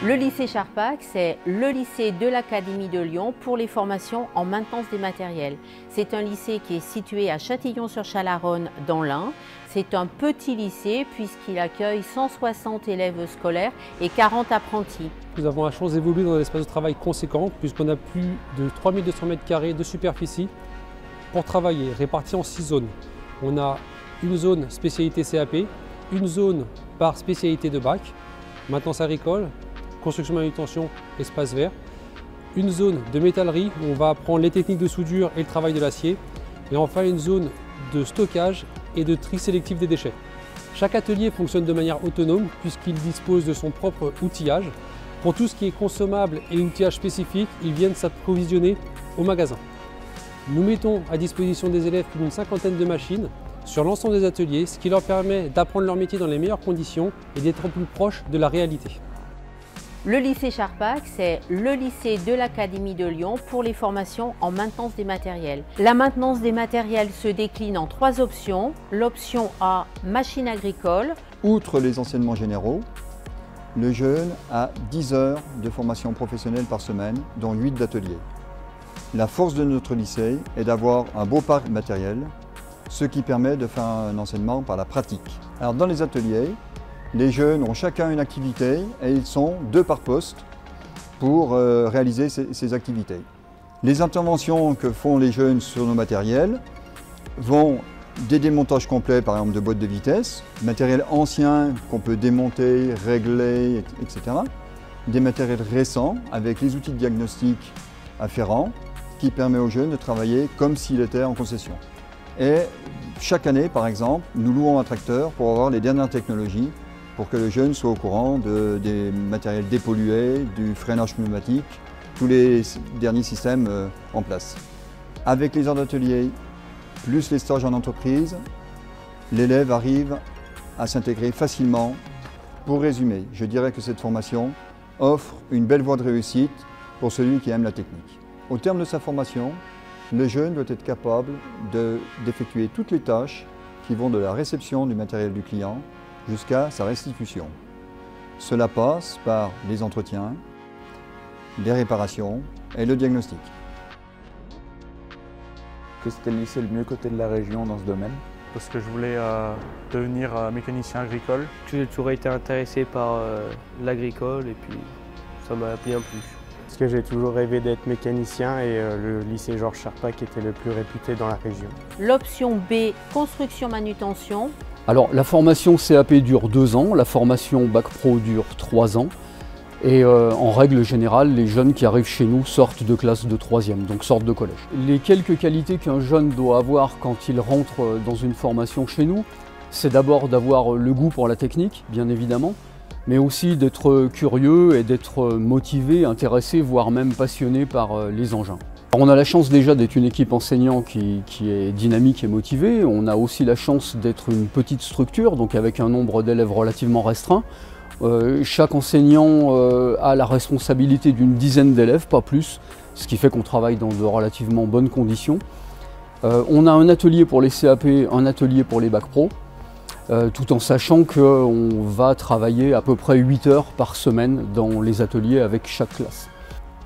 Le lycée Charpak, c'est le lycée de l'Académie de Lyon pour les formations en maintenance des matériels. C'est un lycée qui est situé à Châtillon-sur-Chalaronne dans l'Ain. C'est un petit lycée puisqu'il accueille 160 élèves scolaires et 40 apprentis. Nous avons la chance d'évoluer dans un espace de travail conséquent puisqu'on a plus de 3200 m² de superficie pour travailler, répartis en 6 zones. On a une zone spécialité CAP, une zone par spécialité de bac, maintenance agricole, construction manutention, espace vert, une zone de métallerie où on va apprendre les techniques de soudure et le travail de l'acier, et enfin une zone de stockage et de tri sélectif des déchets. Chaque atelier fonctionne de manière autonome puisqu'il dispose de son propre outillage. Pour tout ce qui est consommable et outillage spécifique, ils viennent s'approvisionner au magasin. Nous mettons à disposition des élèves plus d'une cinquantaine de machines sur l'ensemble des ateliers, ce qui leur permet d'apprendre leur métier dans les meilleures conditions et d'être plus proche de la réalité. Le lycée Charpak, c'est le lycée de l'Académie de Lyon pour les formations en maintenance des matériels. La maintenance des matériels se décline en 3 options. L'option A, machine agricole. Outre les enseignements généraux, le jeune a 10 heures de formation professionnelle par semaine, dont 8 d'ateliers. La force de notre lycée est d'avoir un beau parc matériel, ce qui permet de faire un enseignement par la pratique. Alors dans les ateliers, les jeunes ont chacun une activité et ils sont 2 par poste pour réaliser ces activités. Les interventions que font les jeunes sur nos matériels vont des démontages complets, par exemple de boîtes de vitesse, matériel ancien qu'on peut démonter, régler, etc. Des matériels récents avec les outils de diagnostic afférents qui permet aux jeunes de travailler comme s'il était en concession. Et chaque année, par exemple, nous louons un tracteur pour avoir les dernières technologies pour que le jeune soit au courant des matériels dépollués, du freinage pneumatique, tous les derniers systèmes en place. Avec les heures d'atelier, plus les stages en entreprise, l'élève arrive à s'intégrer facilement. Pour résumer, je dirais que cette formation offre une belle voie de réussite pour celui qui aime la technique. Au terme de sa formation, le jeune doit être capable d'effectuer toutes les tâches qui vont de la réception du matériel du client jusqu'à sa restitution. Cela passe par les entretiens, les réparations et le diagnostic. C'était le lycée le mieux coté de la région dans ce domaine. Parce que je voulais devenir mécanicien agricole. J'ai toujours été intéressé par l'agricole et puis ça m'a bien plu. Parce que j'ai toujours rêvé d'être mécanicien et le lycée Georges Charpak était le plus réputé dans la région. L'option B, construction manutention. Alors la formation CAP dure 2 ans, la formation Bac Pro dure 3 ans. Et en règle générale, les jeunes qui arrivent chez nous sortent de classe de 3e, donc sortent de collège. Les quelques qualités qu'un jeune doit avoir quand il rentre dans une formation chez nous, c'est d'abord d'avoir le goût pour la technique, bien évidemment, mais aussi d'être curieux et d'être motivé, intéressé, voire même passionné par les engins. Alors on a la chance déjà d'être une équipe enseignant qui est dynamique et motivée. On a aussi la chance d'être une petite structure, donc avec un nombre d'élèves relativement restreint. Chaque enseignant a la responsabilité d'une dizaine d'élèves, pas plus, ce qui fait qu'on travaille dans de relativement bonnes conditions. On a un atelier pour les CAP, un atelier pour les Bac Pro, tout en sachant qu'on va travailler à peu près 8 heures par semaine dans les ateliers avec chaque classe.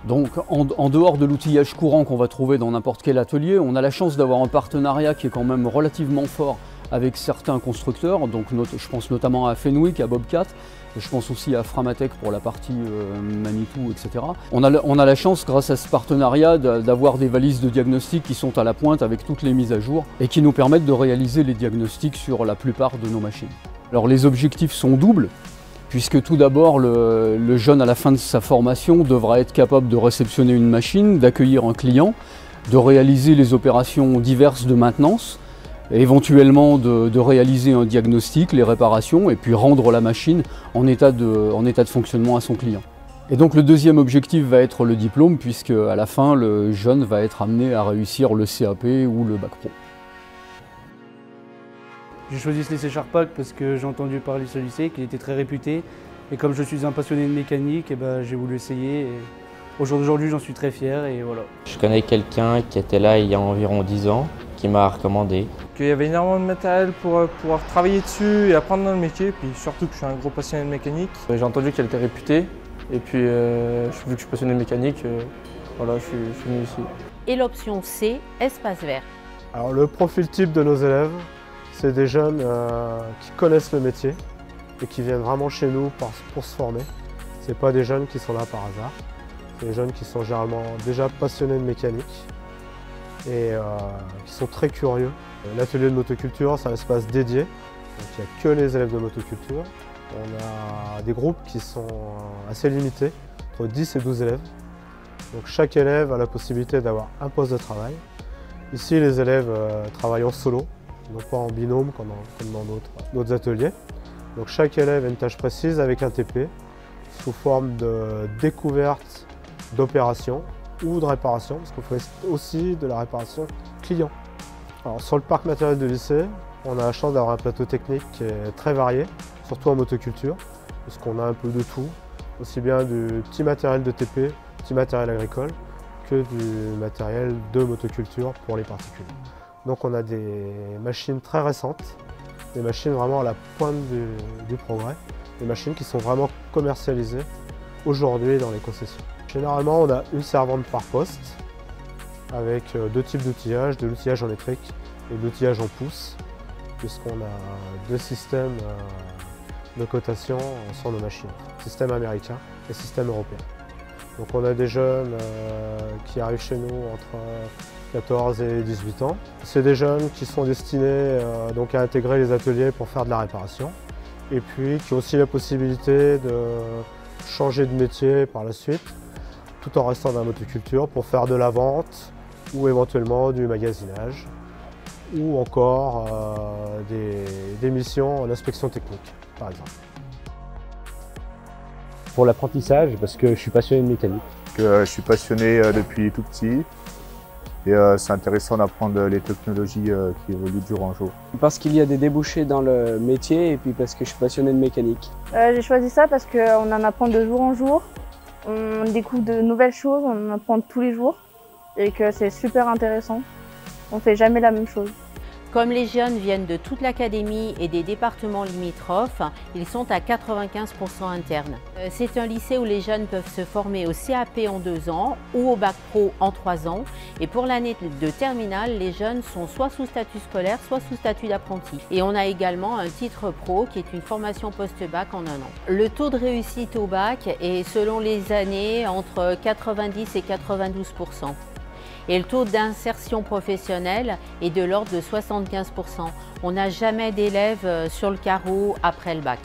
Donc en dehors de l'outillage courant qu'on va trouver dans n'importe quel atelier, on a la chance d'avoir un partenariat qui est quand même relativement fort avec certains constructeurs, donc je pense notamment à Fenwick, à Bobcat, et je pense aussi à Framatech pour la partie Manitou, etc. On a la chance, grâce à ce partenariat, d'avoir des valises de diagnostic qui sont à la pointe avec toutes les mises à jour et qui nous permettent de réaliser les diagnostics sur la plupart de nos machines. Alors les objectifs sont doubles, puisque tout d'abord le jeune à la fin de sa formation devra être capable de réceptionner une machine, d'accueillir un client, de réaliser les opérations diverses de maintenance, éventuellement de réaliser un diagnostic, les réparations, et puis rendre la machine en état de fonctionnement à son client. Et donc le deuxième objectif va être le diplôme, puisque à la fin, le jeune va être amené à réussir le CAP ou le Bac Pro. J'ai choisi ce lycée Charpak parce que j'ai entendu parler de ce lycée, qu'il était très réputé. Et comme je suis un passionné de mécanique, j'ai voulu essayer. Et au jour d'aujourd'hui, j'en suis très fier et voilà. Je connais quelqu'un qui était là il y a environ 10 ans, qui m'a recommandé. Qu'il y avait énormément de matériel pour pouvoir travailler dessus et apprendre dans le métier, puis surtout que je suis un gros passionné de mécanique. J'ai entendu qu'elle était réputée Et puis, vu que je suis passionné de mécanique, voilà, je suis venu ici. Et l'option C, espace vert. Alors le profil type de nos élèves, c'est des jeunes qui connaissent le métier et qui viennent vraiment chez nous pour se former. Ce pas des jeunes qui sont là par hasard. C'est des jeunes qui sont généralement déjà passionnés de mécanique et qui sont très curieux. L'atelier de motoculture, c'est un espace dédié, donc il n'y a que les élèves de motoculture. On a des groupes qui sont assez limités, entre 10 et 12 élèves. Donc chaque élève a la possibilité d'avoir un poste de travail. Ici, les élèves travaillent en solo, non pas en binôme comme dans d'autres ateliers. Donc chaque élève a une tâche précise avec un TP sous forme de découverte d'opération ou de réparation, parce qu'on fait aussi de la réparation client. Alors, sur le parc matériel de lycée, on a la chance d'avoir un plateau technique qui est très varié, surtout en motoculture, puisqu'on a un peu de tout, aussi bien du petit matériel de TP, petit matériel agricole, que du matériel de motoculture pour les particuliers. Donc on a des machines très récentes, des machines vraiment à la pointe du progrès, des machines qui sont vraiment commercialisées aujourd'hui dans les concessions. Généralement, on a une servante par poste avec deux types d'outillage, de l'outillage en électrique et de l'outillage en pouce, puisqu'on a deux systèmes de cotation sur nos machines, système américain et système européen. Donc on a des jeunes qui arrivent chez nous entre 14 et 18 ans. C'est des jeunes qui sont destinés donc à intégrer les ateliers pour faire de la réparation et puis qui ont aussi la possibilité de changer de métier par la suite, tout en restant dans la motoculture pour faire de la vente ou éventuellement du magasinage ou encore des missions en inspection technique, par exemple. Pour l'apprentissage, parce que je suis passionné de mécanique. Je suis passionné depuis tout petit et c'est intéressant d'apprendre les technologies qui évoluent de jour en jour. Parce qu'il y a des débouchés dans le métier et puis parce que je suis passionné de mécanique. J'ai choisi ça parce qu'on en apprend de jour en jour, on découvre de nouvelles choses, on en apprend tous les jours et que c'est super intéressant. On ne fait jamais la même chose. Comme les jeunes viennent de toute l'académie et des départements limitrophes, ils sont à 95% internes. C'est un lycée où les jeunes peuvent se former au CAP en 2 ans ou au bac pro en 3 ans. Et pour l'année de terminale, les jeunes sont soit sous statut scolaire, soit sous statut d'apprenti. Et on a également un titre pro qui est une formation post-bac en 1 an. Le taux de réussite au bac est selon les années entre 90 et 92%. Et le taux d'insertion professionnelle est de l'ordre de 75%. On n'a jamais d'élèves sur le carreau après le bac.